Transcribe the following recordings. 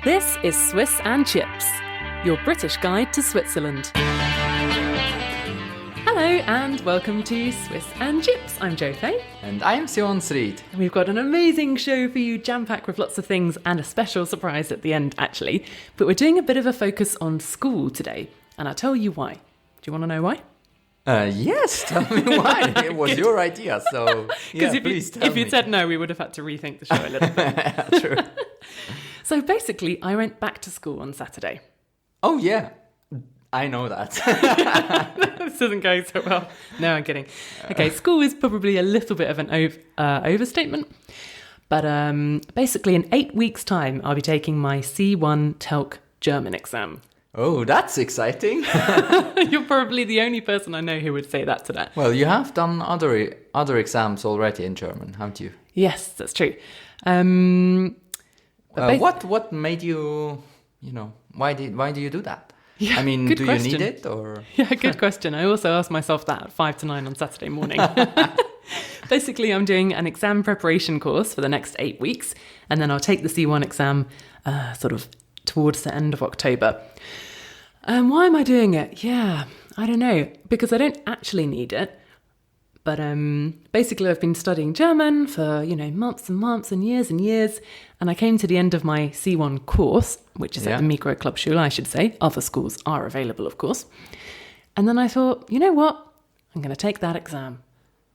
This is Swiss and Chips, your British guide to Switzerland. Hello and welcome to Swiss and Chips. I'm Jo Fay. And I'm Sion Sreed. And we've got an amazing show for you, jam-packed with lots of things and a special surprise at the end, actually. But we're doing a bit of a focus on school today, and I'll tell you why. Do you want to know why? Yes, tell me why. It was your idea, so please tell me. If you'd said no, we would have had to rethink the show a little bit. True. So basically, I went back to school on Saturday. Oh, yeah. I know that. This isn't going so well. No, I'm kidding. Okay, school is probably a little bit of an overstatement. But basically, in 8 weeks' time, I'll be taking my C1 Telk German exam. Oh, that's exciting. You're probably the only person I know who would say that to that. Well, you have done other exams already in German, haven't you? Yes, that's true. What made you, why do you do that? Yeah, I mean, good do question. you need it or? Yeah, good question. I also asked myself that at 5 to 9 on Saturday morning. Basically, I'm doing an exam preparation course for the next 8 weeks, and then I'll take the C1 exam sort of towards the end of October. Why am I doing it? Yeah, I don't know, because I don't actually need it. But basically, I've been studying German for, months and months and years, and I came to the end of my C1 course, which is at the Mikro-Clubschule, I should say. Other schools are available, of course. And then I thought, you know what? I'm going to take that exam.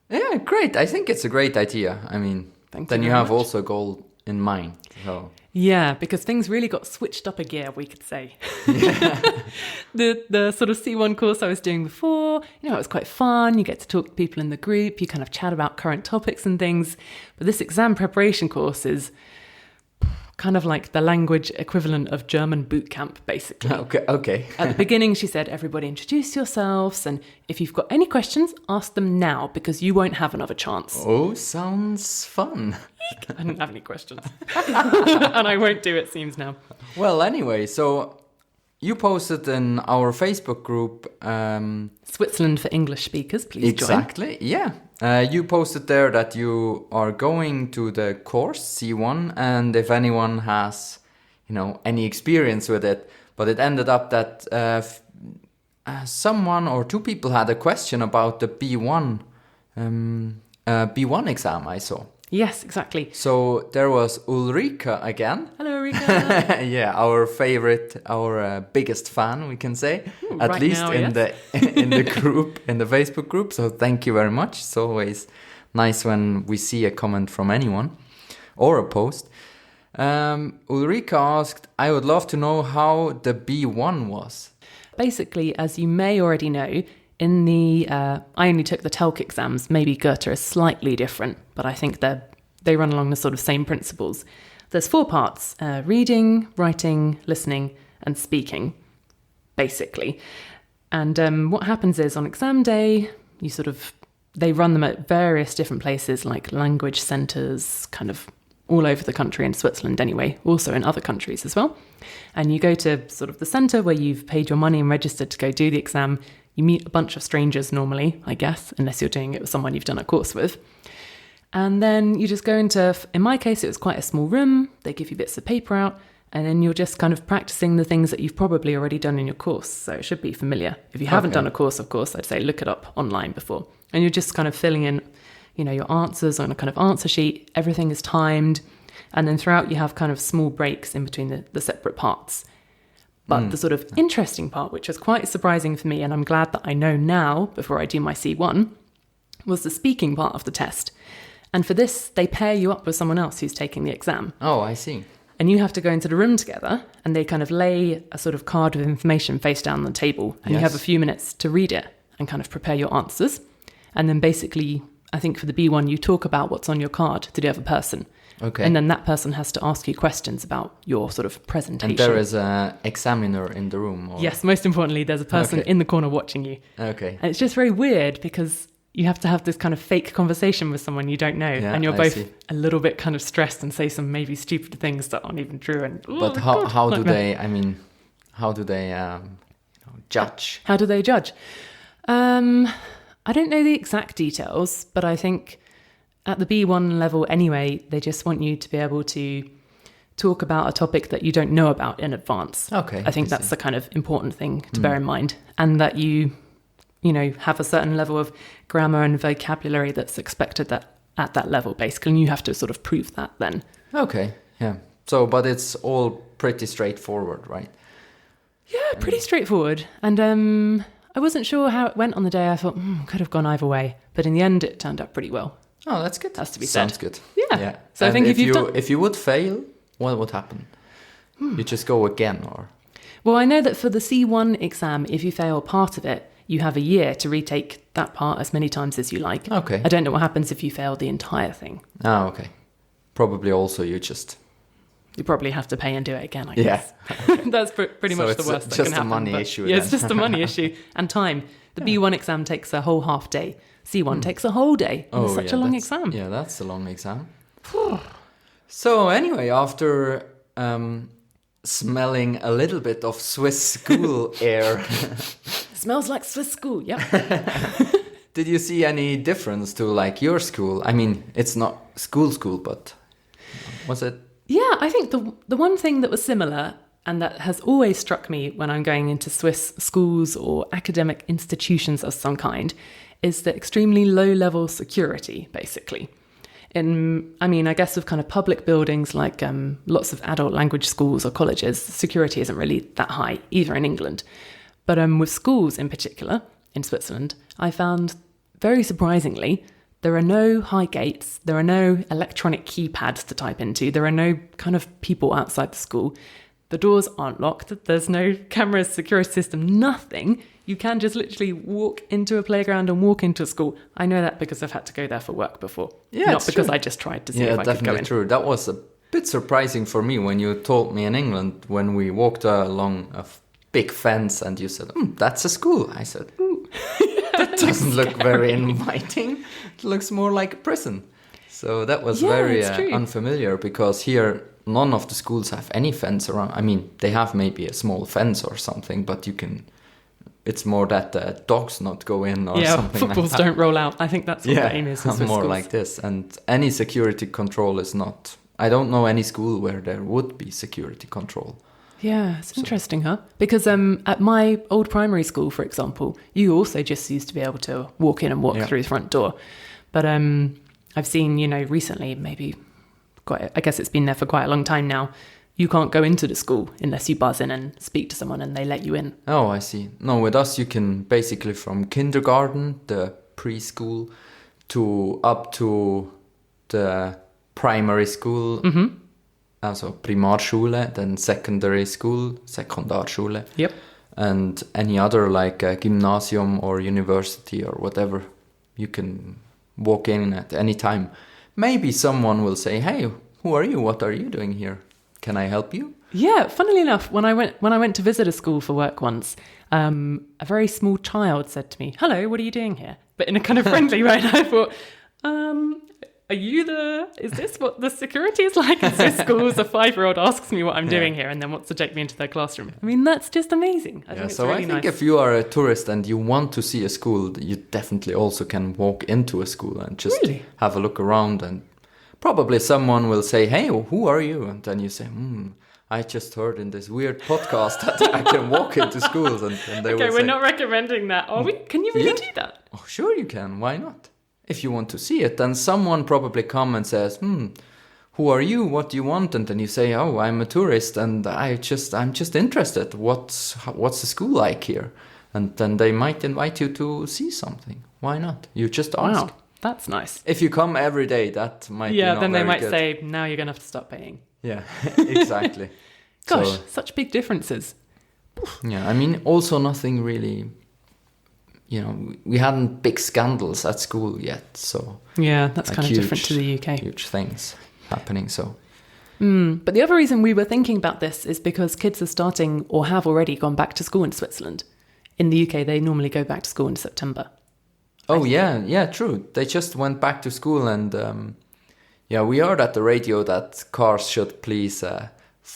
Yeah, great. I think it's a great idea. I mean, then you have also a goal in mind. So. Yeah, because things really got switched up a gear, we could say. Yeah. the sort of C1 course I was doing before, it was quite fun. You get to talk to people in the group. You kind of chat about current topics and things. But this exam preparation course is kind of like the language equivalent of German boot camp, basically. Okay. At the beginning, she said, everybody introduce yourselves. And if you've got any questions, ask them now because you won't have another chance. Oh, sounds fun. I didn't have any questions. And I won't do it, seems now. Well, anyway, so you posted in our Facebook group... Switzerland for English speakers, please exactly, join. Yeah. You posted there that you are going to the course C1 and if anyone has, any experience with it. But it ended up that someone or two people had a question about the B1 exam I saw. Yes, exactly. So there was Ulrika again. Hello, Ulrika. Yeah, our favorite, our biggest fan, we can say, ooh, at right least now, in the group, in the Facebook group. So thank you very much. It's always nice when we see a comment from anyone or a post. Ulrika asked, I would love to know how the B1 was. Basically, as you may already know, in the, I only took the Telk exams. Maybe Goethe is slightly different, but I think they run along the sort of same principles. There's 4 parts, reading, writing, listening, and speaking, basically. And what happens is on exam day, they run them at various different places, like language centres, kind of all over the country, in Switzerland anyway, also in other countries as well. And you go to sort of the centre where you've paid your money and registered to go do the exam. You meet a bunch of strangers normally, I guess, unless you're doing it with someone you've done a course with. And then you just go into, in my case, it was quite a small room. They give you bits of paper out, and then you're just kind of practicing the things that you've probably already done in your course. So it should be familiar. If you haven't done a course, of course, I'd say look it up online before. And you're just kind of filling in, your answers on a kind of answer sheet. Everything is timed. And then throughout, you have kind of small breaks in between the separate parts. But the sort of interesting part, which was quite surprising for me, and I'm glad that I know now before I do my C1, was the speaking part of the test. And for this, they pair you up with someone else who's taking the exam. Oh, I see. And you have to go into the room together, and they kind of lay a sort of card with information face down on the table. And you have a few minutes to read it and kind of prepare your answers. And then basically, I think for the B1, you talk about what's on your card to the other person. Okay. And then that person has to ask you questions about your sort of presentation. And there is an examiner in the room? Or? Yes, most importantly, there's a person in the corner watching you. Okay. And it's just very weird because you have to have this kind of fake conversation with someone you don't know. Yeah, and you're both a little bit kind of stressed and say some maybe stupid things that aren't even true. And but how do they judge? How do they judge? I don't know the exact details, but I think at the B1 level anyway, they just want you to be able to talk about a topic that you don't know about in advance. Okay. I think that's the kind of important thing to bear in mind, and that you have a certain level of grammar and vocabulary that's expected that at that level, basically, and you have to sort of prove that then. Okay, yeah. So, but it's all pretty straightforward, right? Yeah, pretty straightforward. And I wasn't sure how it went on the day. I thought, could have gone either way. But in the end, it turned out pretty well. Oh, that's good. Has to be Sounds said. good. Yeah. So and I think if you would fail, what would happen? You just go again, or? Well, I know that for the C1 exam, if you fail part of it, you have a year to retake that part as many times as you like. Okay. I don't know what happens if you fail the entire thing. Oh, okay. Probably also you probably have to pay and do it again, I guess. Yeah. That's pretty much the worst that can happen. Just a money issue. Yeah, it's just a money issue and time. The B1 exam takes a whole half day. C1 takes a whole day. It's such a long exam. Yeah, that's a long exam. So anyway, after smelling a little bit of Swiss school air. Smells like Swiss school, yeah. Did you see any difference to like your school? I mean, it's not school, but was it? Yeah, I think the one thing that was similar and that has always struck me when I'm going into Swiss schools or academic institutions of some kind is the extremely low-level security, basically. I guess with kind of public buildings like lots of adult language schools or colleges, security isn't really that high, either in England. But with schools in particular, in Switzerland, I found, very surprisingly, there are no high gates, there are no electronic keypads to type into, there are no kind of people outside the school. The doors aren't locked, there's no cameras, security system, nothing. You can just literally walk into a playground and walk into a school. I know that because I've had to go there for work before. Yeah, not because true. I just tried to see if I could go in. Yeah, definitely true. That was a bit surprising for me when you told me in England when we walked along a big fence and you said, that's a school. I said, that doesn't look very inviting. It looks more like a prison. So that was very unfamiliar because here none of the schools have any fence around. I mean, they have maybe a small fence or something, but it's more that dogs not go in or something footballs like that. Don't roll out. I think that's what the aim is. More schools. Like this. And any security control is not... I don't know any school where there would be security control. Yeah, it's interesting, huh? Because at my old primary school, for example, you also just used to be able to walk in and walk through the front door. But I've seen, recently, I guess it's been there for quite a long time now, you can't go into the school unless you buzz in and speak to someone and they let you in. Oh, I see. No, with us you can basically from kindergarten, the preschool, up to the primary school, also Primarschule, then secondary school, Sekundarschule. Yep. And any other like gymnasium or university or whatever, you can walk in at any time. Maybe someone will say, "Hey, who are you? What are you doing here? Can I help you?" Yeah, funnily enough, when I went to visit a school for work once, a very small child said to me, "Hello, what are you doing here?" But in a kind of friendly way. And I thought, is this what the security is like in Swiss schools? A 5-year-old asks me what I'm doing here and then wants to take me into their classroom. I mean, that's just amazing. I think it's really nice. I think if you are a tourist and you want to see a school, you definitely also can walk into a school and just have a look around, and probably someone will say, "Hey, who are you?" And then you say, I just heard in this weird podcast that I can walk into schools, and they will say... Okay, we're not recommending that, are we? Can you really do that? Oh, sure you can. Why not? If you want to see it, then someone probably come and says, "Who are you? What do you want?" And then you say, "Oh, I'm a tourist, and I'm just interested. What's the school like here?" And then they might invite you to see something. Why not? You just ask. Wow, that's nice. If you come every day, that might be not then they very might good. say, "Now you're gonna have to stop paying." Yeah, exactly. Gosh, such big differences. Yeah, I mean, also nothing really. We hadn't big scandals at school yet, so... Yeah, that's kind of different to the UK. Huge things happening, so... But the other reason we were thinking about this is because kids are starting or have already gone back to school in Switzerland. In the UK, they normally go back to school in September. Oh, yeah, true. They just went back to school and... we heard at the radio that cars should please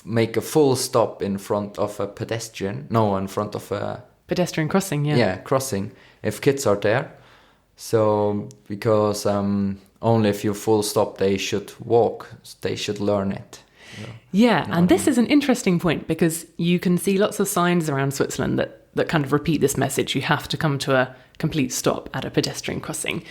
make a full stop in front of a pedestrian. No, in front of a... Pedestrian crossing, yeah. Yeah, crossing, if kids are there. So, because only if you full stop, they should walk. They should learn it. Yeah, and this is an interesting point because you can see lots of signs around Switzerland that kind of repeat this message. You have to come to a complete stop at a pedestrian crossing.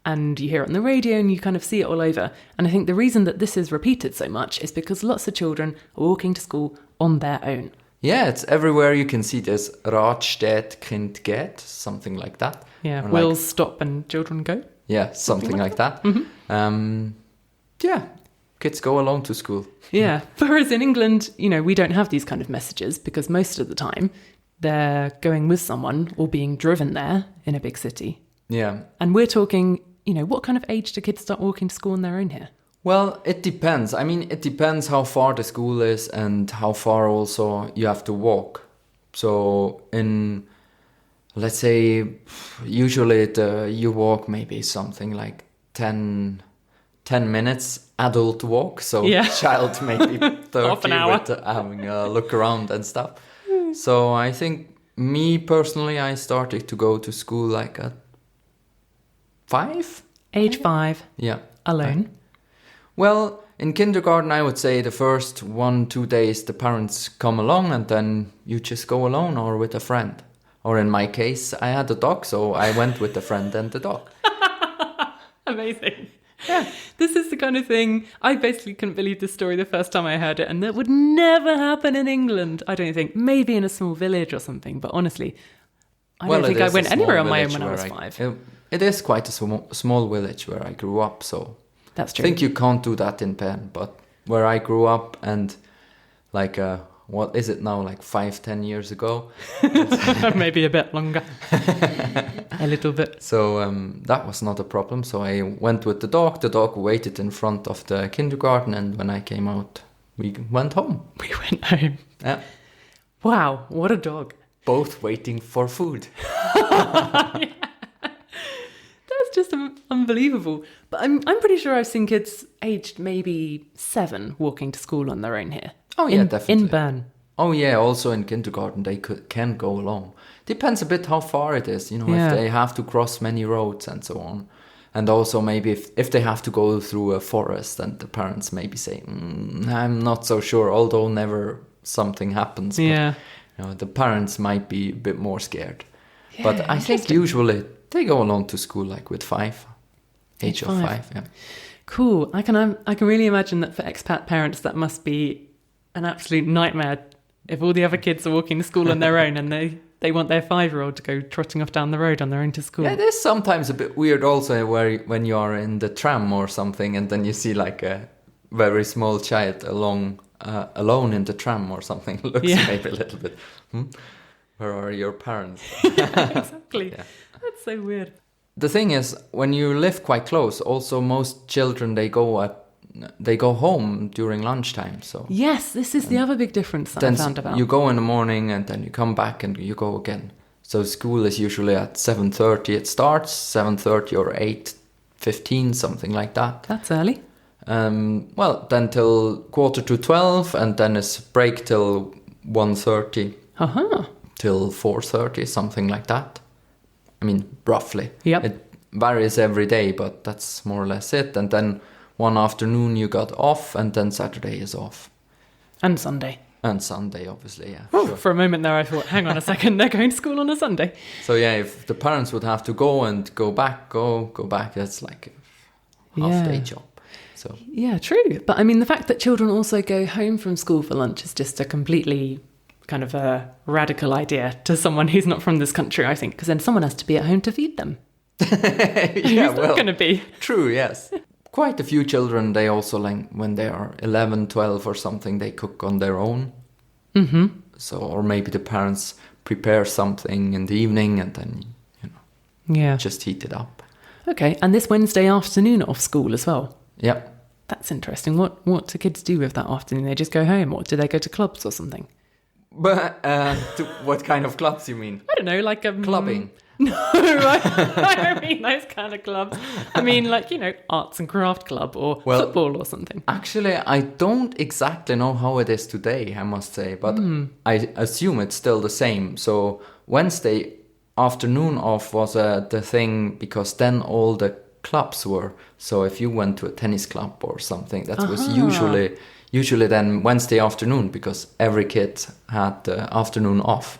And you hear it on the radio and you kind of see it all over. And I think the reason that this is repeated so much is because lots of children are walking to school on their own. Yeah, it's everywhere. You can see this Rad steht, Kind geht, something like that. Yeah, or wheels stop and children go. Yeah, something like that. Mm-hmm. Yeah, kids go alone to school. Yeah, whereas in England, we don't have these kind of messages because most of the time they're going with someone or being driven there in a big city. Yeah. And we're talking, what kind of age do kids start walking to school on their own here? Well, it depends. I mean, it depends how far the school is and how far also you have to walk. So let's say, usually you walk maybe something like 10 minutes adult walk. So child maybe 30 half an hour. with having a look around and stuff. So I think me personally, I started to go to school like at 5? Age 5. Yeah. Alone. Well, in kindergarten, I would say the first 1-2 days, the parents come along and then you just go alone or with a friend. Or in my case, I had a dog, so I went with a friend and the dog. Amazing. Yeah. This is the kind of thing, I basically couldn't believe this story the first time I heard it, and that would never happen in England, I don't think. Maybe in a small village or something, but honestly, I don't think I went anywhere on my own when I was 5. It is quite a small village where I grew up, so... That's true. I think you can't do that in Bern, but where I grew up and like, what is it now, like 5-10 years ago? Maybe a bit longer. A little bit. So that was not a problem. So I went with the dog. The dog waited in front of the kindergarten, and when I came out, we went home. We went home. Yeah. Wow, what a dog. Both waiting for food. Yeah. Just unbelievable. But I'm pretty sure I've seen kids aged maybe 7 walking to school on their own here. Oh yeah, definitely. In Bern. Oh yeah, also in kindergarten they can go alone. Depends a bit how far it is, if they have to cross many roads and so on. And also maybe if they have to go through a forest, and the parents maybe say, I'm not so sure, although never something happens. Yeah. But, the parents might be a bit more scared. Yeah, but I think usually... They go along to school like with 5, age of 5. Yeah. Cool. I can really imagine that for expat parents that must be an absolute nightmare if all the other kids are walking to school on their own and they want their 5-year-old to go trotting off down the road on their own to school. Yeah, it is sometimes a bit weird also when you are in the tram or something and then you see like a very small child alone in the tram or something. Looks maybe a little bit, where are your parents? Yeah, exactly. Yeah. That's so weird. The thing is, when you live quite close, also most children they go home during lunchtime. So yes, this is the other big difference that I found about. You go in the morning and then you come back and you go again. So school is usually at 7:30. It starts 7:30 or 8:15, something like that. That's early. Well, then till 11:45, and then it's break till 1:30. Till 4:30, something like that. I mean, roughly. Yep. It varies every day, but that's more or less it. And then one afternoon you got off, and then Saturday is off. And Sunday. And Sunday, obviously, yeah. Oh, sure. For a moment there I thought, hang on a second, they're going to school on a Sunday. So yeah, if the parents would have to go and go back, that's like a half-day job. So yeah, true. But I mean, the fact that children also go home from school for lunch is just a completely... kind of a radical idea to someone who's not from this country, I think, because then someone has to be at home to feed them. Who's that going to be? True, yes. Quite a few children, they also, like, when they are 11, 12 or something, they cook on their own. Mm-hmm. So, or maybe the parents prepare something in the evening and then, just heat it up. Okay, and this Wednesday afternoon off school as well? Yeah. That's interesting. What do kids do with that afternoon? They just go home, or do they go to clubs or something? But what kind of clubs you mean? I don't know, like clubbing. No, I don't mean those kind of clubs. I mean, like, arts and craft club or football or something. Actually, I don't exactly know how it is today, I must say, but I assume it's still the same. So Wednesday afternoon off was the thing, because then all the clubs were. So if you went to a tennis club or something, that was usually then Wednesday afternoon because every kid had the afternoon off.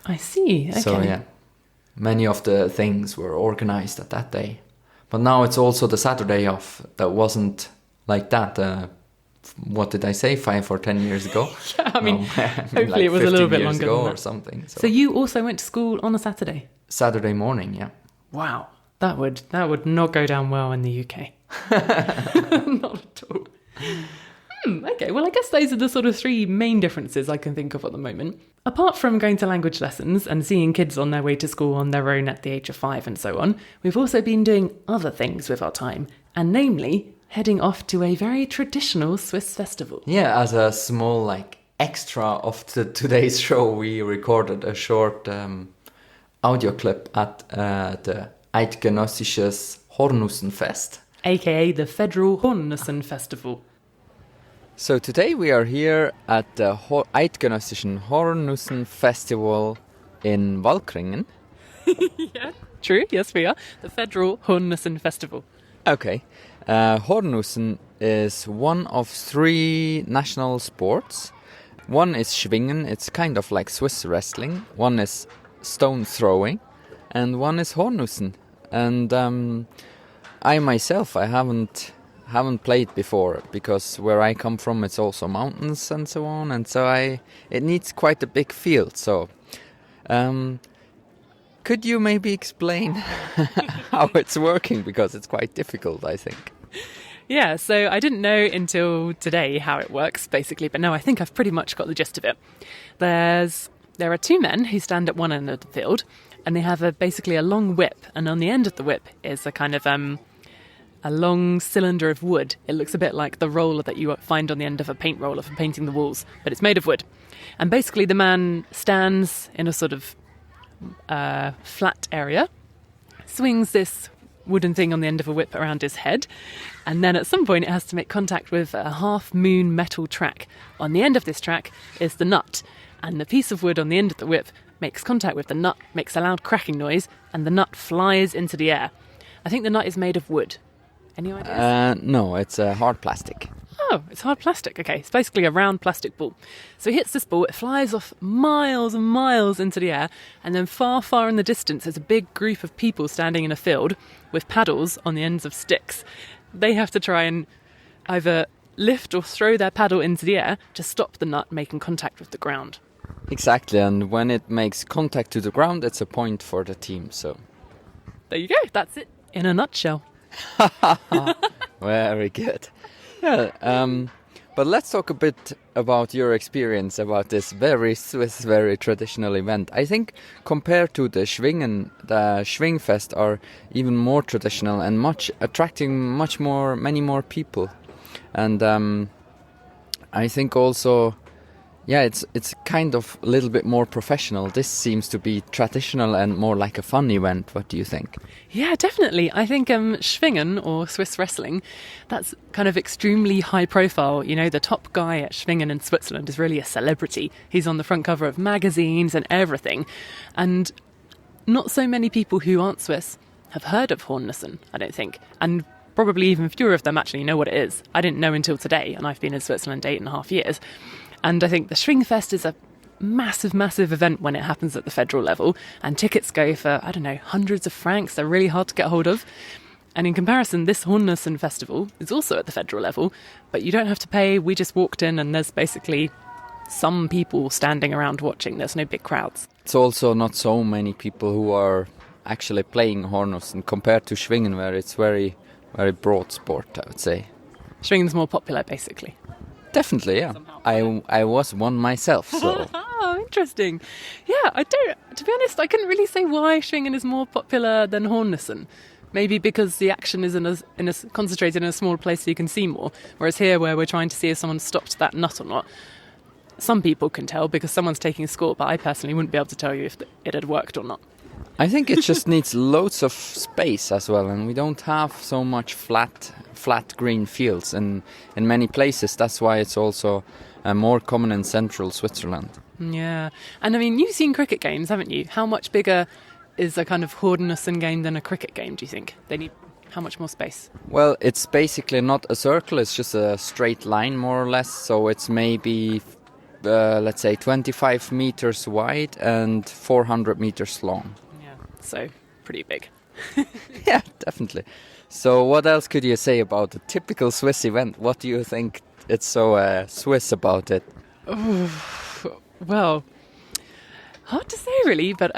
I see. Okay. So yeah, many of the things were organized at that day. But now it's also the Saturday off. That wasn't like that. What did I say? 5 or 10 years ago? Yeah, I mean, hopefully like it was a little bit 15 years longer ago than that. or something. So you also went to school on a Saturday? Saturday morning, yeah. Wow, that would not go down well in the UK. Not at all. Okay, well, I guess those are the sort of 3 main differences I can think of at the moment. Apart from going to language lessons and seeing kids on their way to school on their own at the age of 5 and so on, we've also been doing other things with our time, and namely heading off to a very traditional Swiss festival. Yeah, as a small extra of today's show, we recorded a short audio clip at the Eidgenössisches Hornussenfest. AKA the Federal Hornussen Festival. So today we are here at the Eidgenössischen Hornussen Festival in Walkringen. Yeah, true, yes we are. The Federal Hornussen Festival. Okay. Hornussen is one of 3 national sports. One is Schwingen, it's kind of like Swiss wrestling. One is stone throwing, and one is Hornussen. And I myself, I haven't played before because where I come from, it's also mountains and so on, and so it needs quite a big field. So, could you maybe explain how it's working, because it's quite difficult, I think. Yeah, so I didn't know until today how it works, basically, but no, I think I've pretty much got the gist of it. There are 2 men who stand at one end of the field, and they have basically a long whip, and on the end of the whip is a kind of a long cylinder of wood. It looks a bit like the roller that you find on the end of a paint roller for painting the walls, but it's made of wood. And basically the man stands in a sort of flat area, swings this wooden thing on the end of a whip around his head, and then at some point it has to make contact with a half-moon metal track. On the end of this track is the nut, and the piece of wood on the end of the whip makes contact with the nut, makes a loud cracking noise, and the nut flies into the air. I think the nut is made of wood. Any ideas? No, it's hard plastic. Oh, it's hard plastic. Okay, it's basically a round plastic ball. So he hits this ball, it flies off miles and miles into the air, and then far, far in the distance there's a big group of people standing in a field with paddles on the ends of sticks. They have to try and either lift or throw their paddle into the air to stop the nut making contact with the ground. Exactly, and when it makes contact to the ground, it's a point for the team, so... There you go, that's it, in a nutshell. Very good. Yeah, but let's talk a bit about your experience about this very Swiss, very traditional event. I think compared to the Schwingen, the Schwingfest are even more traditional and attracting many more people. And I think also, yeah, it's kind of a little bit more professional. This seems to be traditional and more like a fun event. What do you think? Yeah, definitely. I think Schwingen, or Swiss wrestling, that's kind of extremely high profile. You know, the top guy at Schwingen in Switzerland is really a celebrity. He's on the front cover of magazines and everything. And not so many people who aren't Swiss have heard of Hornussen, I don't think. And probably even fewer of them actually know what it is. I didn't know until today, and I've been in Switzerland 8.5 years. And I think the Schwingfest is a massive, massive event when it happens at the federal level. And tickets go for, I don't know, hundreds of francs. They're really hard to get hold of. And in comparison, this Hornussen festival is also at the federal level. But you don't have to pay. We just walked in and there's basically some people standing around watching. There's no big crowds. It's also not so many people who are actually playing Hornussen compared to Schwingen, where it's very, very broad sport, I would say. Schwingen's more popular, basically. Definitely, yeah. I was one myself, so... Oh, interesting. Yeah, to be honest, I couldn't really say why Schwingen is more popular than Hornussen. Maybe because the action is concentrated in a small place so you can see more. Whereas here, where we're trying to see if someone stopped that nut or not, some people can tell because someone's taking a score, but I personally wouldn't be able to tell you if it had worked or not. I think it just needs loads of space as well, and we don't have so much flat green fields in many places. That's why it's also more common in central Switzerland. Yeah, and I mean, you've seen cricket games, haven't you? How much bigger is a kind of Hornussen game than a cricket game, do you think? How much more space? Well, it's basically not a circle, it's just a straight line more or less. So it's maybe, let's say, 25 meters wide and 400 meters long. Yeah, so pretty big. Yeah, definitely. So what else could you say about a typical Swiss event? What do you think it's so Swiss about it? Well, hard to say really, but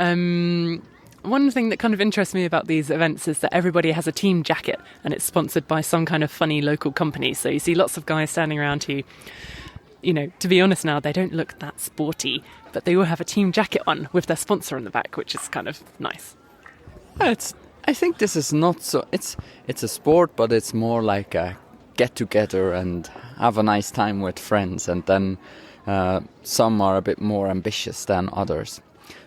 one thing that kind of interests me about these events is that everybody has a team jacket and it's sponsored by some kind of funny local company. So you see lots of guys standing around who, you know, to be honest now, they don't look that sporty, but they all have a team jacket on with their sponsor on the back, which is kind of nice. I think this is not so. It's a sport, but it's more like a get together and have a nice time with friends, and then some are a bit more ambitious than others.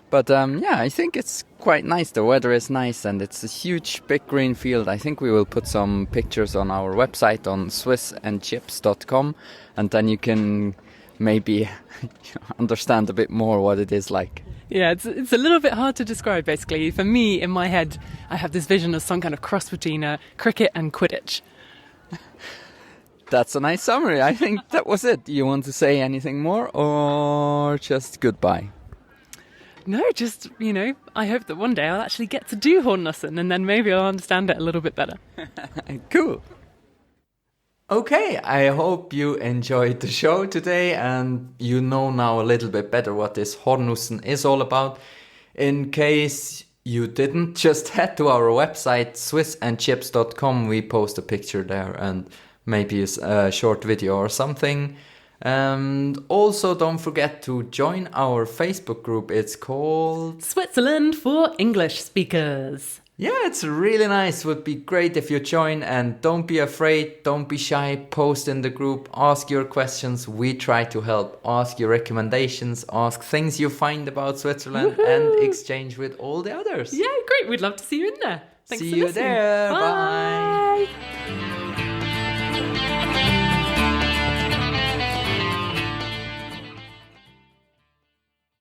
But yeah, I think it's quite nice. The weather is nice and it's a huge big green field. I think we will put some pictures on our website on swissandchips.com, and then you can maybe understand a bit more what it is like. Yeah, it's a little bit hard to describe, basically. For me, in my head, I have this vision of some kind of cross between cricket and Quidditch. That's a nice summary. I think that was it. Do you want to say anything more or just goodbye? No, just, you know, I hope that one day I'll actually get to do Hornussen and then maybe I'll understand it a little bit better. Cool. Okay, I hope you enjoyed the show today and you know now a little bit better what this Hornussen is all about. In case you didn't, just head to our website swissandchips.com. We post a picture there and maybe a short video or something. And also don't forget to join our Facebook group. It's called Switzerland for English Speakers. Yeah, it's really nice. Would be great if you join, and don't be afraid, don't be shy, post in the group, ask your questions. We try to help. Ask your recommendations, ask things you find about Switzerland. Woohoo! And exchange with all the others. Yeah, great. We'd love to see you in there. Thanks see for you listening. there. Bye. Bye.